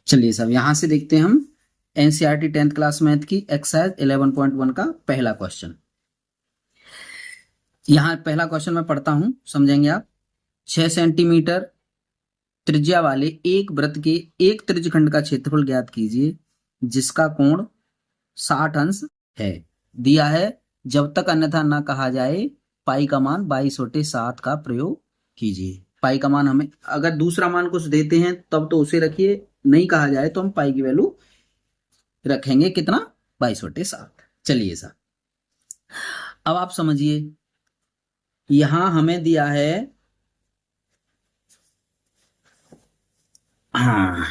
चलिए साहब, यहां से देखते हैं हम एनसीईआरटी 10th क्लास मैथ की एक्सरसाइज 11.1 का पहला क्वेश्चन। यहाँ पहला क्वेश्चन मैं पढ़ता हूं, समझेंगे आप। 6 सेंटीमीटर त्रिज्या वाले एक वृत्त के एक त्रिज्यखंड का क्षेत्रफल ज्ञात कीजिए जिसका कोण 60 अंश है। दिया है, जब तक अन्यथा न कहा जाए पाई का मान 22/7 का प्रयोग कीजिए। पाई का मान हमें अगर दूसरा मान कुछ देते हैं तब तो उसे रखिए, नहीं कहा जाए तो हम पाई की वैल्यू रखेंगे कितना, 22/7। चलिए साहब, अब आप समझिए, यहां हमें दिया है, हाँ,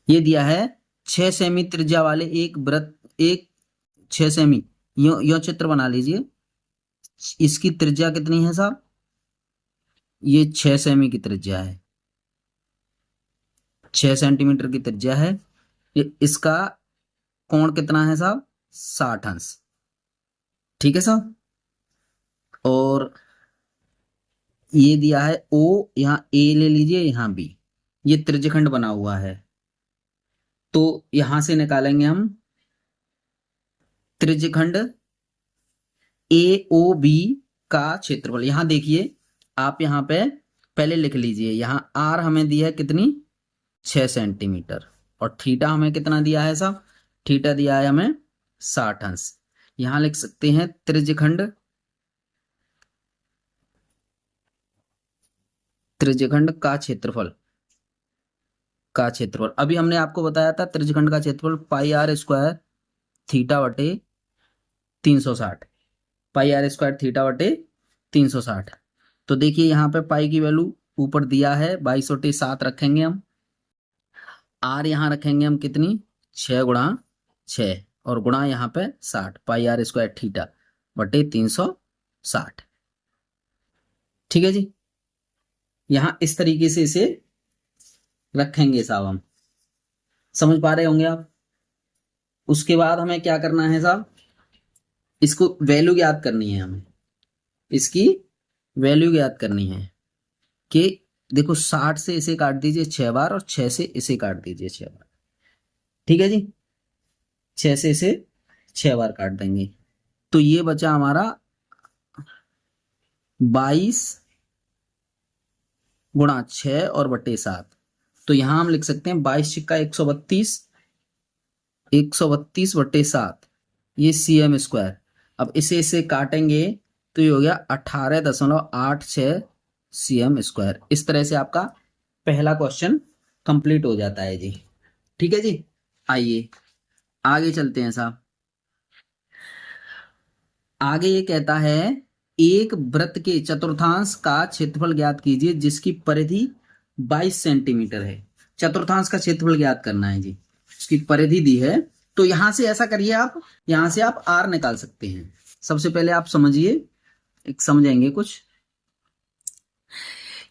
ये दिया है 6 सेमी त्रिज्या वाले एक वृत्त, एक 6 सेमी, यो चित्र बना लीजिए। इसकी त्रिज्या कितनी है साहब, ये 6 सेमी की त्रिज्या है, 6 सेंटीमीटर की त्रिज्या है। इसका कोण कितना है साहब, 60 अंश। ठीक है साहब, और ये दिया है ओ, यहाँ ए ले लीजिए, यहाँ बी, ये त्रिज्यखंड बना हुआ है। तो यहां से निकालेंगे हम त्रिज्यखंड ए ओ बी का क्षेत्रफल। यहां देखिए, आप यहां पे पहले लिख लीजिए, यहां आर हमें दिया है कितनी, 6 सेंटीमीटर, और थीटा हमें कितना दिया है साहब, थीटा दिया है हमें 60 अंश। यहां लिख सकते हैं त्रिज्यखंड का क्षेत्रफल, अभी हमने आपको बताया था त्रिज्यखंड का क्षेत्रफल पाई आर स्क्वायर थीटा बटे 360, पाई आर स्क्वायर थीटा बटे 360। तो देखिए यहाँ पे पाई की वैल्यू ऊपर दिया है 22/7 रखेंगे हम, आर यहाँ रखेंगे हम कितनी, 6 × 6, और गुणा यहाँ पे 60, पाई आर स्क्वायर थीटा बटे 360। ठीक है जी, यहाँ इस तरीके से इसे रखेंगे साहब, हम समझ पा रहे होंगे आप। उसके बाद हमें क्या करना है साहब, इसको वैल्यू याद करनी है हमें, इसकी वैल्यू याद करनी है कि देखो 60 से इसे काट दीजिए 6 बार, और 6 से इसे काट दीजिए 6 बार। ठीक है जी, 6 से इसे 6 बार काट देंगे, तो ये बचा हमारा 22 × 6 और बटे 7। तो यहां हम लिख सकते हैं 22 × 132, 132/7, ये cm स्क्वायर। अब इसे काटेंगे तो ये हो गया 18.86 cm स्क्वायर। इस तरह से आपका पहला क्वेश्चन कंप्लीट हो जाता है जी। ठीक है जी, आइए आगे चलते हैं साहब। आगे ये कहता है, एक वृत्त के चतुर्थांश का क्षेत्रफल ज्ञात कीजिए जिसकी परिधि 22 सेंटीमीटर है। चतुर्थांश का क्षेत्रफल ज्ञात करना है जी, उसकी परिधि दी है। तो यहां से ऐसा करिए, आप यहां से आप आर निकाल सकते हैं। सबसे पहले आप समझिए, एक समझेंगे कुछ,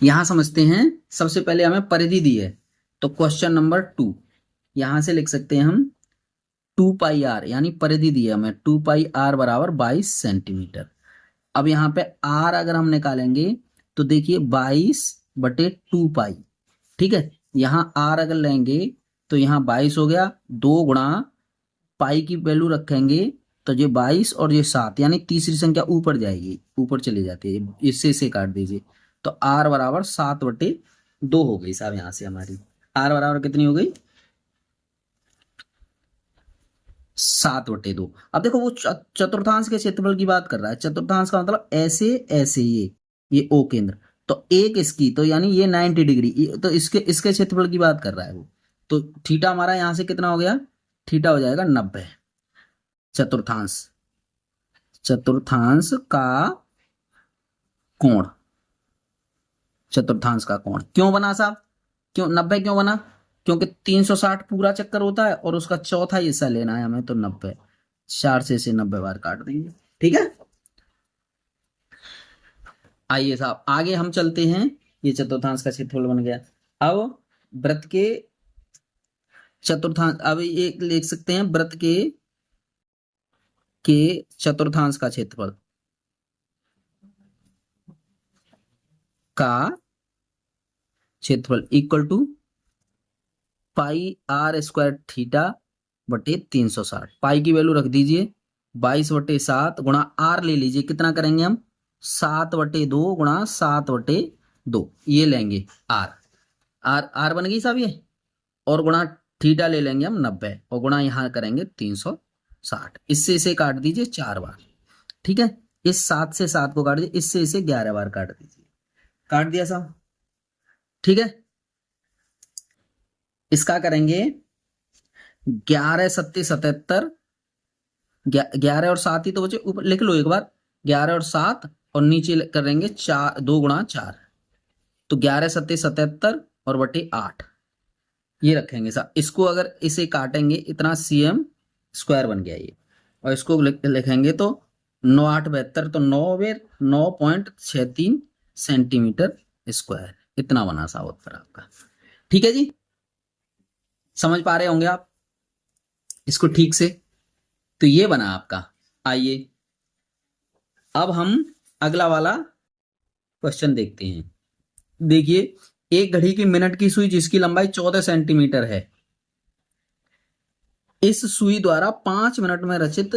यहां समझते हैं। सबसे पहले हमें परिधि दी है, तो क्वेश्चन नंबर 2 यहां से लिख सकते हैं हम 2πr, यानी परिधि दी है हमें 2πr बराबर 22 सेंटीमीटर। अब यहाँ पे आर अगर हम निकालेंगे तो देखिए 22/2π। ठीक है, यहाँ आर अगर लेंगे तो यहाँ 22 हो गया, 2 गुणा पाई की वैल्यू रखेंगे तो ये 22 और ये 7, यानी तीसरी संख्या ऊपर जाएगी, ऊपर चली जाती है, इससे इसे काट दीजिए। तो आर बराबर 7/2 हो गई साहब। यहाँ से हमारी आर बराबर कितनी हो गई, 7/2। अब देखो वो चतुर्थांश के क्षेत्रफल की बात कर रहा है। चतुर्थांश का मतलब ऐसे ऐसे, ये ओ केंद्र, तो एक इसकी, तो यानी ये 90 डिग्री, तो इसके इसके क्षेत्रफल की बात कर रहा है वो। तो थीटा हमारा यहां से कितना हो गया, थीटा हो जाएगा 90। चतुर्थांश, चतुर्थांश का कोण, चतुर्थांश का कोण क्यों बना साहब, क्यों 90 क्यों बना, क्योंकि 360 पूरा चक्कर होता है और उसका चौथा हिस्सा लेना है हमें, तो 90, 4 से इसे 90 बार काट देंगे। ठीक है, आइए साहब आगे हम चलते हैं। ये चतुर्थांश का क्षेत्रफल बन गया। अब वृत्त के चतुर्थांश, अब एक लिख सकते हैं वृत्त के चतुर्थांश का क्षेत्रफल का क्षेत्रफल equal to pi r square theta बटे 360। पाई की वैल्यू रख दीजिए 22/7 गुणा आर ले लीजिए, कितना करेंगे हम 7/2 गुणा 7/2 ये लेंगे आर। आर बन गई साहब ये, और गुणा थीटा ले लेंगे हम 90 और गुणा यहाँ करेंगे 360। इससे इसे काट दीजिए 4 बार, ठीक है। इस 7 से 7 को काट दीजिए, इससे इसे 11 बार काट दीजिए। काट दिया साहब, ठीक है। इसका करेंगे 11 सत्ती 77, 11 और 7 ही तो बचे, ऊपर लिख लो एक बार 11 और 7 और नीचे करेंगे 4 2 गुणा 4, तो 11 सत्ती 77 और बटे 8 ये रखेंगे साहब। इसको अगर इसे काटेंगे इतना cm स्क्वायर बन गया ये, और इसको लिखेंगे तो 9 8 72, तो 9.63 सेंटीमीटर स्क्वायर इतना बना साहब उत्तर आपका, ठीक है जी। समझ पा रहे होंगे आप इसको ठीक से, तो ये बना आपका। आइए अब हम अगला वाला क्वेश्चन देखते हैं। देखिए, एक घड़ी की मिनट की सुई जिसकी लंबाई 14 सेंटीमीटर है, इस सुई द्वारा 5 मिनट में रचित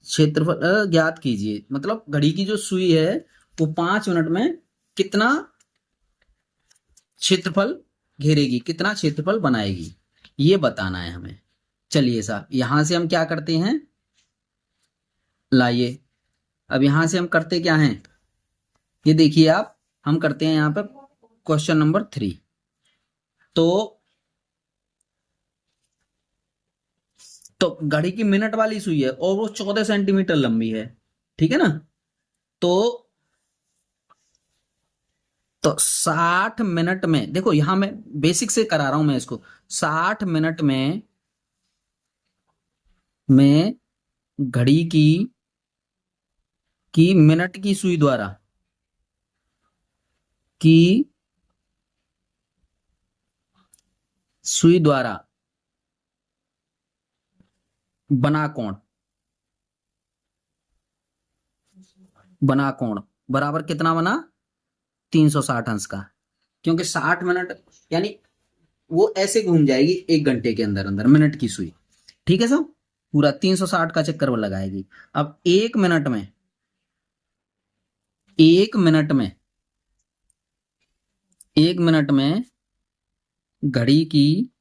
क्षेत्रफल ज्ञात कीजिए। मतलब घड़ी की जो सुई है वो 5 मिनट में कितना क्षेत्रफल घेरेगी, कितना क्षेत्रफल बनाएगी, ये बताना है हमें। चलिए साहब, यहां से हम क्या करते हैं, लाइए अब यहां से हम करते क्या हैं, ये देखिए आप, हम करते हैं यहां पर क्वेश्चन नंबर 3। तो घड़ी की मिनट वाली सुई है और वो 14 सेंटीमीटर लंबी है, ठीक है ना। तो 60 मिनट में, देखो यहां मैं बेसिक से करा रहा हूं मैं इसको, 60 मिनट में घड़ी की मिनट की सुई द्वारा बना कोण बराबर कितना बना 360 अंश का, क्योंकि 60 मिनट यानी वो ऐसे घूम जाएगी 1 घंटे के अंदर अंदर मिनट की सुई, ठीक है साहब, पूरा 360 का चक्कर वो लगाएगी। अब 1 मिनट में घड़ी की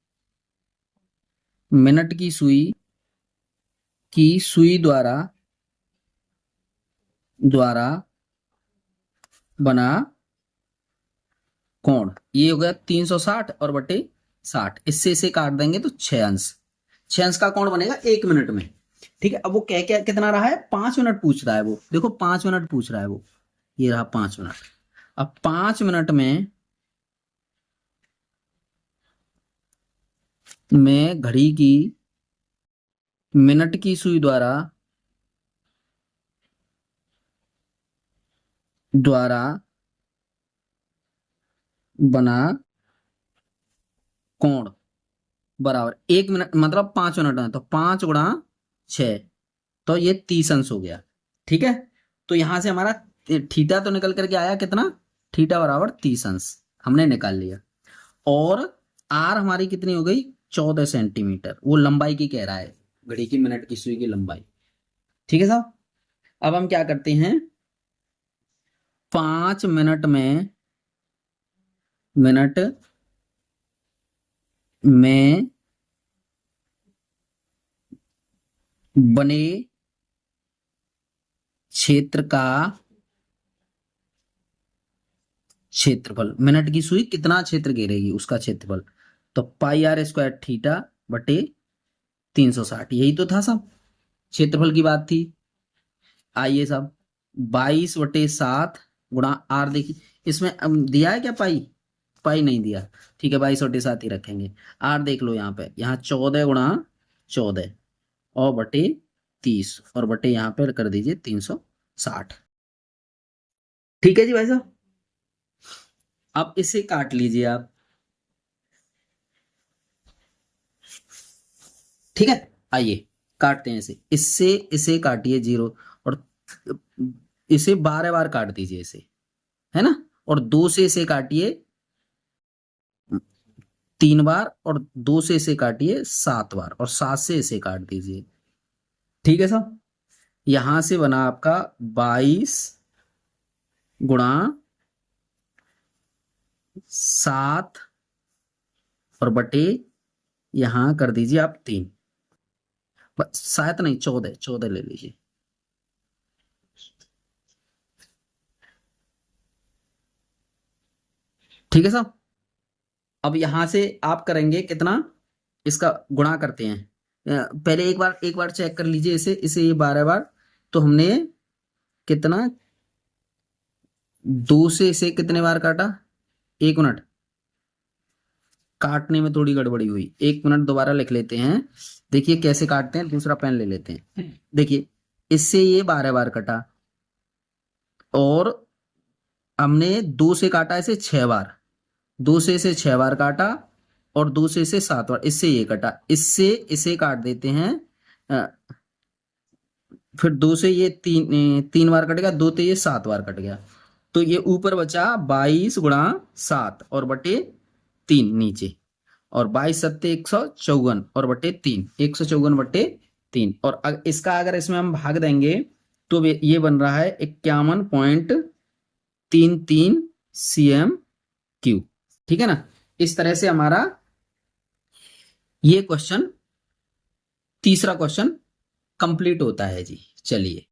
मिनट की सुई द्वारा बना कोण, ये हो गया 360 और बटे 60, इससे इसे काट देंगे तो 6 अंश का कोण बनेगा 1 मिनट में, ठीक है। अब वो क्या कितना रहा है, 5 मिनट पूछ रहा है वो, देखो 5 मिनट पूछ रहा है वो, ये रहा 5 मिनट। अब 5 मिनट में घड़ी की मिनट की सुई द्वारा बना कोण बराबर 1 मिनट, मतलब 5 मिनट में, तो 5 गुणा 6, तो ये 30 अंश हो गया, ठीक है। तो यहां से हमारा थीटा तो निकल करके आया कितना, थीटा बराबर 30 अंश हमने निकाल लिया, और आर हमारी कितनी हो गई 14 सेंटीमीटर, वो लंबाई की कह रहा है, घड़ी की मिनट की सुई की लंबाई, ठीक है साहब। अब हम क्या करते हैं, 5 मिनट में बने क्षेत्र का क्षेत्रफल, मिनट की सुई कितना क्षेत्र घेरेगी उसका क्षेत्रफल, तो पाई आर स्क्वायर थीटा बटे 360, यही तो था सब, क्षेत्रफल की बात थी। आइए साहब 22/7 गुणा आर, देखिए इसमें दिया है क्या पाई नहीं दिया, ठीक है, 22/7 ही रखेंगे। आर देख लो यहाँ पे, यहाँ 14 गुणा 14 और बटे 30 और बटे यहाँ पे कर दीजिए 360, ठीक है जी भाई साहब। अब इसे काट लीजिए आप, ठीक है। आइए काटते हैं इससे इसे काटिए 0, और इसे 12 बार काट दीजिए इसे, है ना, और 2 से इसे काटिए 3 बार और 2 से इसे काटिए 7 बार और 7 से इसे काट दीजिए। ठीक है साहब, यहां से बना आपका 22 गुणा 7 और बटे यहां कर दीजिए आप 3, शायद नहीं 14, 14 ले लीजिए। ठीक है साहब, अब यहां से आप करेंगे कितना, इसका गुणा करते हैं। पहले एक बार चेक कर लीजिए इसे ये 12 बार, तो हमने कितना 2 से इसे कितने बार काटा, 1 मिनट, काटने में थोड़ी गड़बड़ी हुई, 1 मिनट दोबारा लिख लेते हैं। देखिए कैसे काटते हैं, दूसरा पेन ले लेते हैं। देखिए इससे ये 12 बार कटा और हमने 2 से काटा इसे 6 बार, 2 से इसे 6 बार काटा और 2 से इसे 7 बार, इससे ये कटा, इससे इसे काट देते हैं। अ, फिर 2 से ये 3 बार कटेगा, 2 से ये 7 बार कट गया, तो ये ऊपर बचा 22 गुणा 7 और बटे 3 नीचे, और 22 सत्ते 154 और बटे 3, 154 बटे 3, और इसका अगर इसमें हम भाग देंगे तो ये बन रहा है 51.33 cm3। ठीक है ना, इस तरह से हमारा ये क्वेश्चन, तीसरा क्वेश्चन कंप्लीट होता है जी। चलिए।